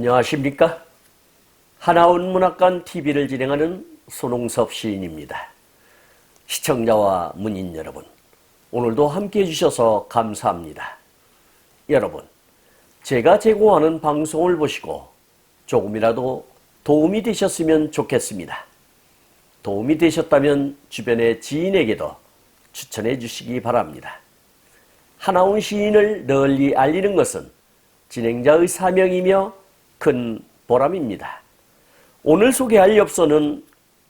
안녕하십니까? 하나원 문학관 TV를 진행하는 손홍섭 시인입니다. 시청자와 문인 여러분, 오늘도 함께해 주셔서 감사합니다. 여러분, 제가 제공하는 방송을 보시고 조금이라도 도움이 되셨으면 좋겠습니다. 도움이 되셨다면 주변의 지인에게도 추천해 주시기 바랍니다. 하나원 시인을 널리 알리는 것은 진행자의 사명이며 큰 보람입니다. 오늘 소개할 엽서는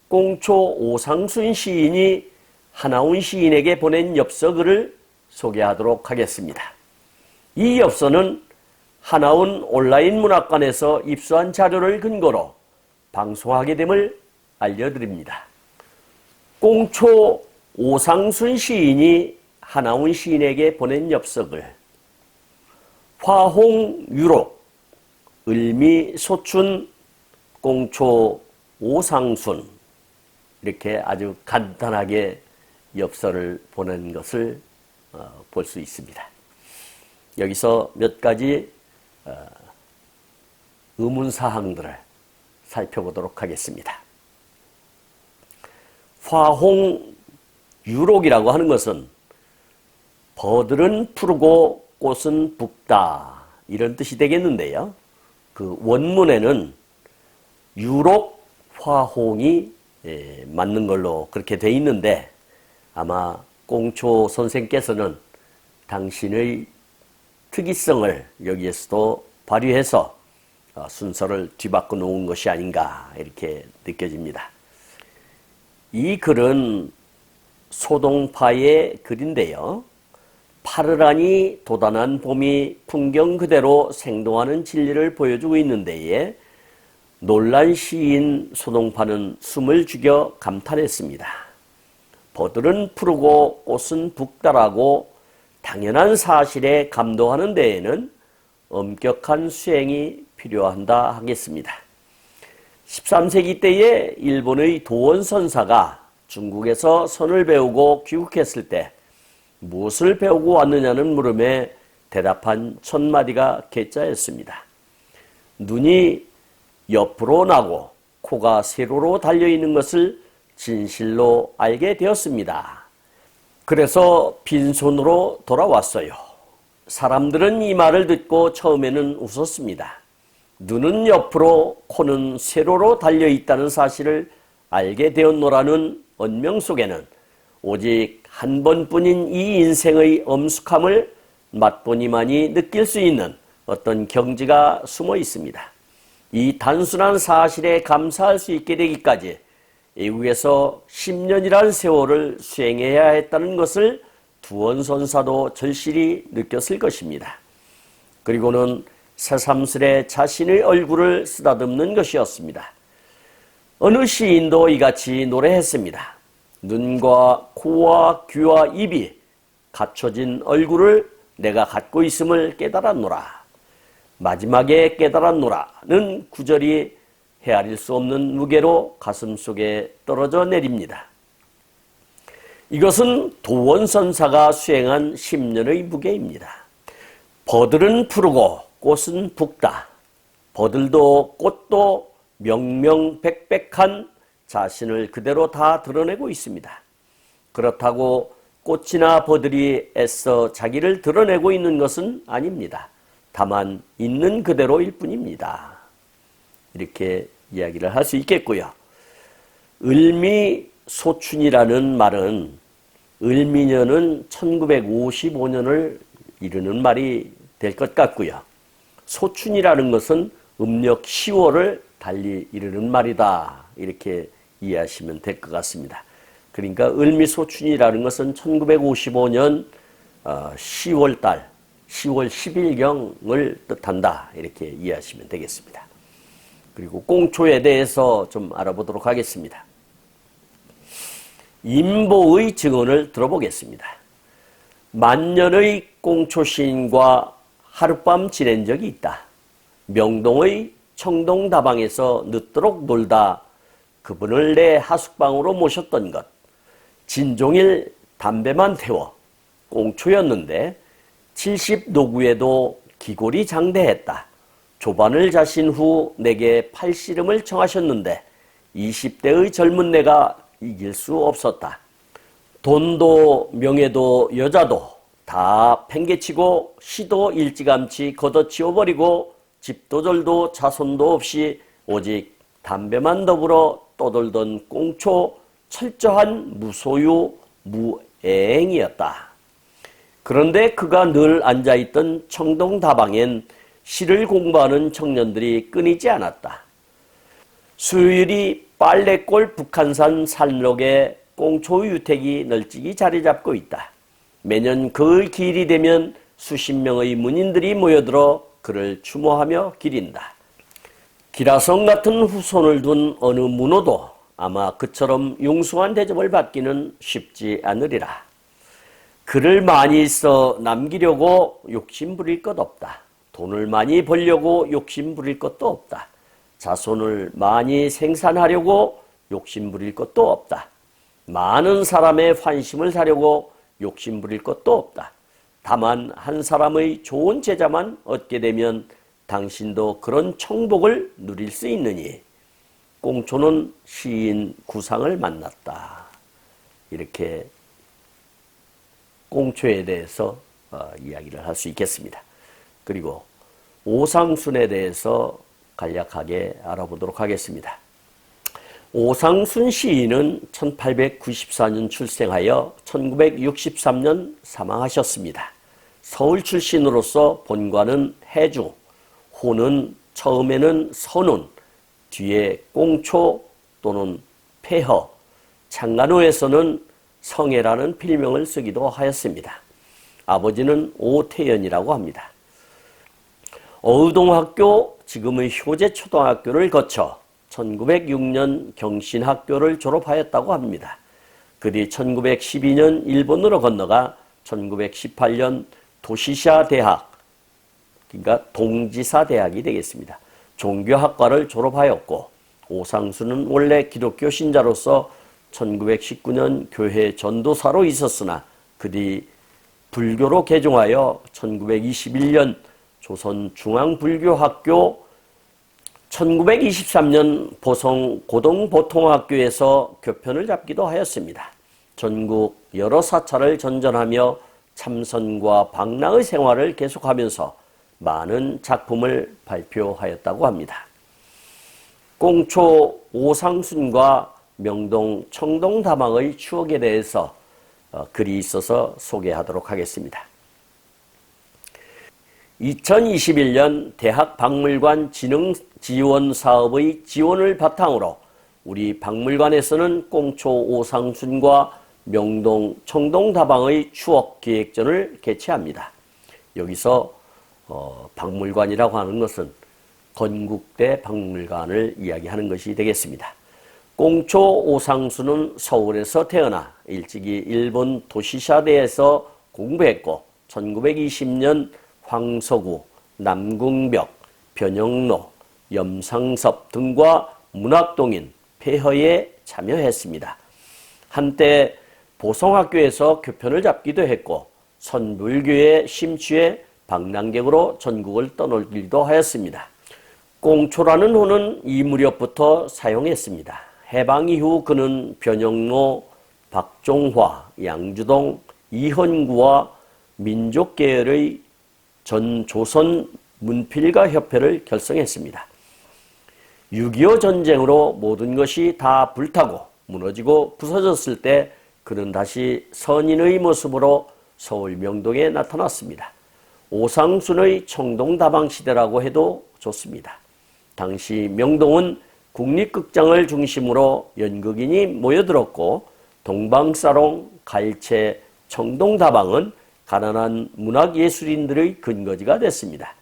꽁초 오상순 시인이 하나원 시인에게 보낸 엽서글을 소개하도록 하겠습니다. 이 엽서는 하나원 온라인 문학관에서 입수한 자료를 근거로 방송하게 됨을 알려드립니다. 꽁초 오상순 시인이 하나원 시인에게 보낸 엽서글. 화홍유록, 을미소춘, 꽁초 오상순, 이렇게 아주 간단하게 엽서를 보낸 것을 볼 수 있습니다. 여기서 몇 가지 의문사항들을 살펴보도록 하겠습니다. 화홍유록이라고 하는 것은 버들은 푸르고 꽃은 붓다, 이런 뜻이 되겠는데요. 그 원문에는 유록, 화홍이 맞는 걸로 그렇게 돼 있는데, 아마 꽁초 선생께서는 당신의 특이성을 여기에서도 발휘해서 순서를 뒤바꿔 놓은 것이 아닌가 이렇게 느껴집니다. 이 글은 소동파의 글인데요. 파르라니 도단한 봄이 풍경 그대로 생동하는 진리를 보여주고 있는 데에 놀란 시인 소동파는 숨을 죽여 감탄했습니다. 버들은 푸르고 꽃은 붓다라고 당연한 사실에 감동하는 데에는 엄격한 수행이 필요한다 하겠습니다. 13세기 때에 일본의 도원 선사가 중국에서 선을 배우고 귀국했을 때 무엇을 배우고 왔느냐는 물음에 대답한 첫마디가 괴짜였습니다. 눈이 옆으로 나고 코가 세로로 달려있는 것을 진실로 알게 되었습니다. 그래서 빈손으로 돌아왔어요. 사람들은 이 말을 듣고 처음에는 웃었습니다. 눈은 옆으로, 코는 세로로 달려있다는 사실을 알게 되었노라는 언명 속에는 오직 한 번뿐인 이 인생의 엄숙함을 맛보니만이 느낄 수 있는 어떤 경지가 숨어 있습니다. 이 단순한 사실에 감사할 수 있게 되기까지 외국에서 10년이라는 세월을 수행해야 했다는 것을 두원선사도 절실히 느꼈을 것입니다. 그리고는 새삼스레 자신의 얼굴을 쓰다듬는 것이었습니다. 어느 시인도 이같이 노래했습니다. 눈과 코와 귀와 입이 갖춰진 얼굴을 내가 갖고 있음을 깨달았노라. 마지막에 깨달았노라는 구절이 헤아릴 수 없는 무게로 가슴속에 떨어져 내립니다. 이것은 도원선사가 수행한 10년의 무게입니다. 버들은 푸르고 꽃은 붓다. 버들도 꽃도 명명백백한 자신을 그대로 다 드러내고 있습니다. 그렇다고 꽃이나 버들이 애써 자기를 드러내고 있는 것은 아닙니다. 다만 있는 그대로일 뿐입니다. 이렇게 이야기를 할 수 있겠고요. 을미소춘이라는 말은 을미년은 1955년을 이르는 말이 될 것 같고요. 소춘이라는 것은 음력 10월을 달리 이르는 말이다, 이렇게 이해하시면 될 것 같습니다. 그러니까 을미소춘이라는 것은 1955년 10월달 10월 10일경을 뜻한다, 이렇게 이해하시면 되겠습니다. 그리고 꽁초에 대해서 좀 알아보도록 하겠습니다. 임보의 증언을 들어보겠습니다. 만년의 꽁초 시인과 하룻밤 지낸 적이 있다. 명동의 청동다방에서 늦도록 놀다 그분을 내 하숙방으로 모셨던 것. 진종일 담배만 태워 꽁초였는데 70 노구에도 기골이 장대했다. 조반을 자신 후 내게 팔씨름을 청하셨는데 20대의 젊은 내가 이길 수 없었다. 돈도 명예도 여자도 다 팽개치고 시도 일찌감치 걷어치워버리고 집도 절도 자손도 없이 오직 담배만 더불어 떠돌던 꽁초 철저한 무소유 무애행이었다. 그런데 그가 늘 앉아있던 청동다방엔 시를 공부하는 청년들이 끊이지 않았다. 수요일이 빨래골 북한산 산록에 꽁초 유택이 널찍이 자리 잡고 있다. 매년 그 기일이 되면 수십 명의 문인들이 모여들어 그를 추모하며 기린다. 기라성 같은 후손을 둔 어느 문호도 아마 그처럼 융숭한 대접을 받기는 쉽지 않으리라. 글을 많이 써 남기려고 욕심 부릴 것 없다. 돈을 많이 벌려고 욕심 부릴 것도 없다. 자손을 많이 생산하려고 욕심 부릴 것도 없다. 많은 사람의 환심을 사려고 욕심 부릴 것도 없다. 다만 한 사람의 좋은 제자만 얻게 되면 당신도 그런 청복을 누릴 수 있느니 꽁초는 시인 구상을 만났다. 이렇게 꽁초에 대해서 이야기를 할 수 있겠습니다. 그리고 오상순에 대해서 간략하게 알아보도록 하겠습니다. 오상순 시인은 1894년 출생하여 1963년 사망하셨습니다. 서울 출신으로서 본관은 해주, 호는 처음에는 선운, 뒤에 꽁초 또는 폐허, 창간호에서는 성애라는 필명을 쓰기도 하였습니다. 아버지는 오태연이라고 합니다. 어의동학교, 지금의 효제초등학교를 거쳐 1906년 경신학교를 졸업하였다고 합니다. 그뒤 1912년 일본으로 건너가 1918년 도시샤 대학, 그러니까 동지사 대학이 되겠습니다. 종교학과를 졸업하였고 오상순은 원래 기독교 신자로서 1919년 교회 전도사로 있었으나 그뒤 불교로 개종하여 1921년 조선중앙불교학교, 1923년 보성 고등보통학교에서 교편을 잡기도 하였습니다. 전국 여러 사찰을 전전하며 참선과 방랑의 생활을 계속하면서 많은 작품을 발표하였다고 합니다. 꽁초 오상순과 명동 청동다방의 추억에 대해서 글이 있어서 소개하도록 하겠습니다. 2021년 대학박물관 진흥지원사업의 지원을 바탕으로 우리 박물관에서는 꽁초 오상순과 명동 청동다방의 추억기획전을 개최합니다. 여기서 박물관이라고 하는 것은 건국대 박물관을 이야기하는 것이 되겠습니다. 꽁초 오상순은 서울에서 태어나 일찍이 일본 도시샤대에서 공부했고 1920년 황서구, 남궁벽, 변영로, 염상섭 등과 문학동인 폐허에 참여했습니다. 한때 보성학교에서 교편을 잡기도 했고 선불교에 심취해 방랑객으로 전국을 떠놀기도 하였습니다. 꽁초라는 호는 이 무렵부터 사용했습니다. 해방 이후 그는 변영로, 박종화, 양주동, 이헌구와 민족계열의 전 조선 문필가 협회를 결성했습니다. 6.25 전쟁으로 모든 것이 다 불타고 무너지고 부서졌을 때 그는 다시 선인의 모습으로 서울 명동에 나타났습니다. 오상순의 청동다방 시대라고 해도 좋습니다. 당시 명동은 국립극장을 중심으로 연극인이 모여들었고 동방사롱, 갈채, 청동다방은 가난한 문학예술인들의 근거지가 됐습니다.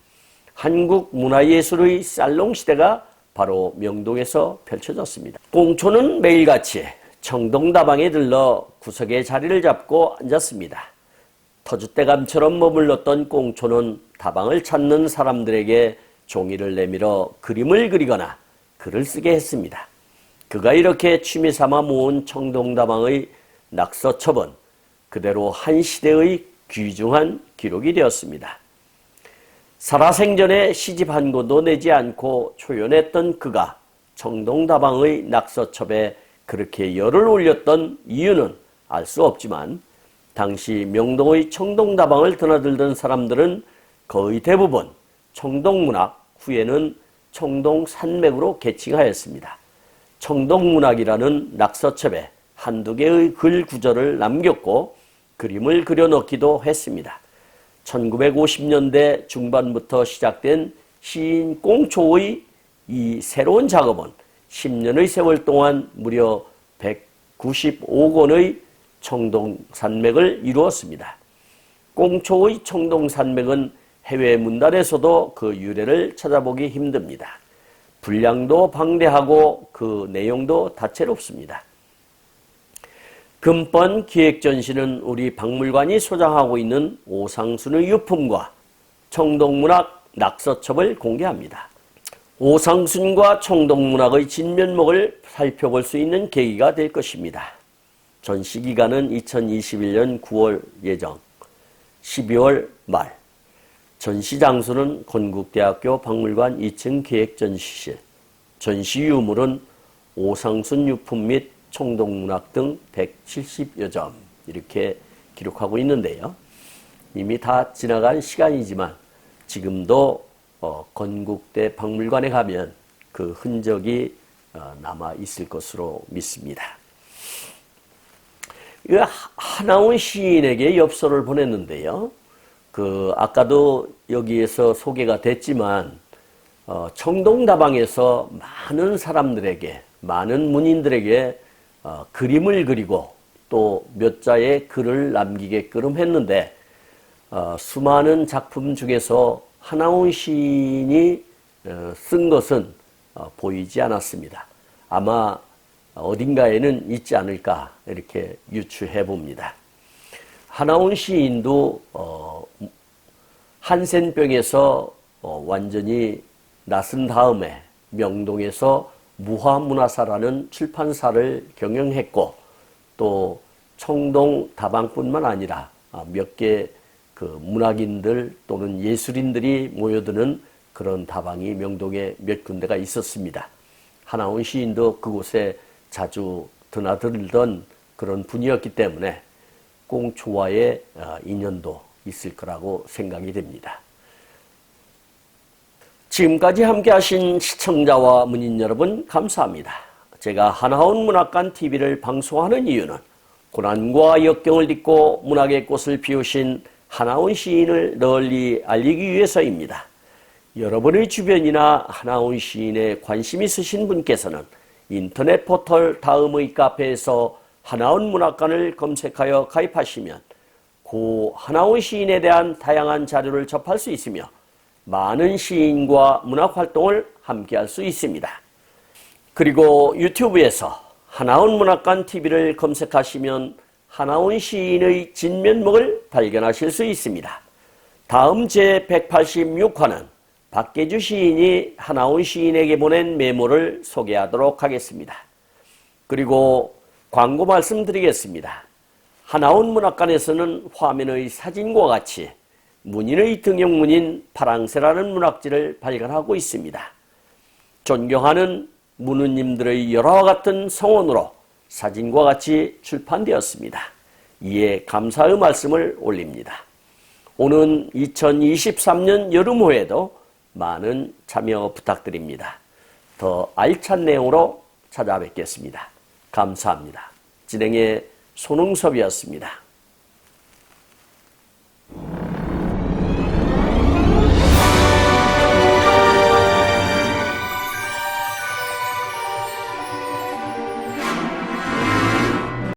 한국 문화예술의 살롱시대가 바로 명동에서 펼쳐졌습니다. 꽁초는 매일같이 청동다방에 들러 구석에 자리를 잡고 앉았습니다. 터줏대감처럼 머물렀던 꽁초는 다방을 찾는 사람들에게 종이를 내밀어 그림을 그리거나 글을 쓰게 했습니다. 그가 이렇게 취미삼아 모은 청동다방의 낙서첩은 그대로 한 시대의 귀중한 기록이 되었습니다. 살아생전에 시집 한 권도 내지 않고 초연했던 그가 청동다방의 낙서첩에 그렇게 열을 올렸던 이유는 알 수 없지만 당시 명동의 청동다방을 드나들던 사람들은 거의 대부분 청동문학, 후에는 청동산맥으로 계칭하였습니다. 청동문학이라는 낙서첩에 한두 개의 글 구절을 남겼고 그림을 그려넣기도 했습니다. 1950년대 중반부터 시작된 시인 꽁초의 이 새로운 작업은 10년의 세월 동안 무려 195권의 청동산맥을 이루었습니다. 꽁초의 청동산맥은 해외 문단에서도 그 유래를 찾아보기 힘듭니다. 분량도 방대하고 그 내용도 다채롭습니다. 금번 기획전시는 우리 박물관이 소장하고 있는 오상순의 유품과 청동문학 낙서첩을 공개합니다. 오상순과 청동문학의 진면목을 살펴볼 수 있는 계기가 될 것입니다. 전시기간은 2021년 9월 예정, 12월 말. 전시 장소는 건국대학교 박물관 2층 기획전시실. 전시 유물은 오상순 유품 및 청동문학 등 170여 점 이렇게 기록하고 있는데요. 이미 다 지나간 시간이지만 지금도 건국대 박물관에 가면 그 흔적이 남아 있을 것으로 믿습니다. 한하운 시인에게 엽서를 보냈는데요. 아까도 여기에서 소개가 됐지만 청동다방에서 많은 사람들에게, 많은 문인들에게 그림을 그리고 또 몇 자의 글을 남기게끔 했는데 수많은 작품 중에서 한하운 시인이 쓴 것은 보이지 않았습니다. 아마 어딘가에는 있지 않을까 이렇게 유추해 봅니다. 한하운 시인도 한센병에서 완전히 나선 다음에 명동에서 무화문화사라는 출판사를 경영했고 또 청동 다방뿐만 아니라 몇 개 그 문학인들 또는 예술인들이 모여드는 그런 다방이 명동에 몇 군데가 있었습니다. 한하운 시인도 그곳에 자주 드나들던 그런 분이었기 때문에 꽁초와의 인연도 있을 거라고 생각이 됩니다. 지금까지 함께 하신 시청자와 문인 여러분 감사합니다. 제가 한하운 문학관 TV를 방송하는 이유는 고난과 역경을 딛고 문학의 꽃을 피우신 한하운 시인을 널리 알리기 위해서입니다. 여러분의 주변이나 한하운 시인에 관심 있으신 분께서는 인터넷 포털 다음의 카페에서 한하운 문학관을 검색하여 가입하시면 고 한하운 시인에 대한 다양한 자료를 접할 수 있으며 많은 시인과 문학활동을 함께할 수 있습니다. 그리고 유튜브에서 한하운 문학관 TV를 검색하시면 한하운 시인의 진면목을 발견하실 수 있습니다. 다음 제186화는 박계주 시인이 한하운 시인에게 보낸 메모를 소개하도록 하겠습니다. 그리고 광고 말씀드리겠습니다. 한하운 문학관에서는 화면의 사진과 같이 문인의 등용문인 파랑새라는 문학지를 발간하고 있습니다. 존경하는 문우님들의 열화와 같은 성원으로 사진과 같이 출판되었습니다. 이에 감사의 말씀을 올립니다. 오는 2023년 여름호에도 많은 참여 부탁드립니다. 더 알찬 내용으로 찾아뵙겠습니다. 감사합니다. 진행의 손흥섭이었습니다.